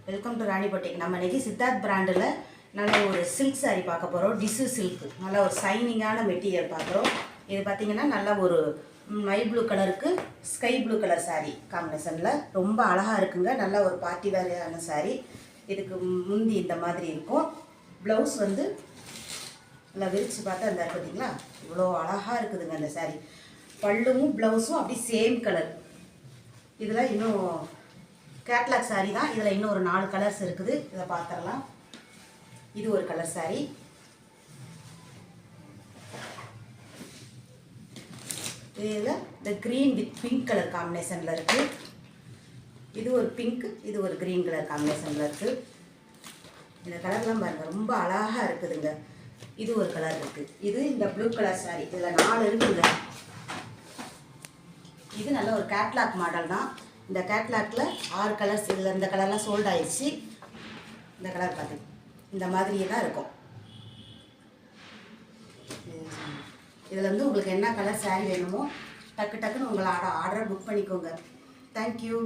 Welcome to ராணிப்பட்டிக்கு. நம்ம இன்றைக்கி சித்தார்த் பிராண்டில் நல்ல ஒரு சில்க் சாரீ பார்க்க போகிறோம். டிஷ்யூ சில்க், நல்ல ஒரு ஷைனிங்கான மெட்டீரியல் பார்க்குறோம். இது பார்த்திங்கன்னா நல்ல ஒரு மை ப்ளூ கலருக்கு ஸ்கை ப்ளூ கலர் சாரீ காம்பினேஷனில் ரொம்ப அழகாக இருக்குங்க. நல்ல ஒரு பார்ட்டி வேரான சாரீ. இதுக்கு முந்தி இந்த மாதிரி இருக்கும். ப்ளவுஸ் வந்து நல்லா விரித்து பார்த்தா அந்த பார்த்திங்களா இவ்வளோ அழகாக இருக்குதுங்க அந்த சாரீ. பல்லுவும் ப்ளவுஸும் அப்படி சேம் கலர். இதில் இன்னும் கேட்லாக் சாரீ தான். இதில் இன்னும் ஒரு 4 கலர்ஸ் இருக்குது. இதை பார்த்துடலாம். இது ஒரு கலர் சாரீ. இதில் இந்த க்ரீன் வித் பிங்க் கலர் காம்பினேஷனில் இருக்குது. இது ஒரு பிங்க், இது ஒரு க்ரீன் கலர் காம்பினேஷனில் இருக்குது. இந்த கலர்லாம் பாருங்கள் ரொம்ப அழகாக இருக்குதுங்க. இது ஒரு கலர் இருக்குது. இது இந்த ப்ளூ கலர் சாரீ. இதில் 4 இருக்குங்க. இது நல்ல ஒரு கேட்லாக் மாடல் தான். இந்த கேட்லாக்கில் 6 கலர்ஸ். இதில் இந்த கலர்லாம் சோல்ட் ஆயிடுச்சு. இந்த கலர் பார்த்து இந்த மாதிரியெல்லாம் இருக்கும். இதில் வந்து உங்களுக்கு என்ன கலர் சாரீ வேணுமோ டக்கு டக்குன்னு உங்களை ஆர்டரை புக் பண்ணிக்கோங்க. தேங்க்யூ.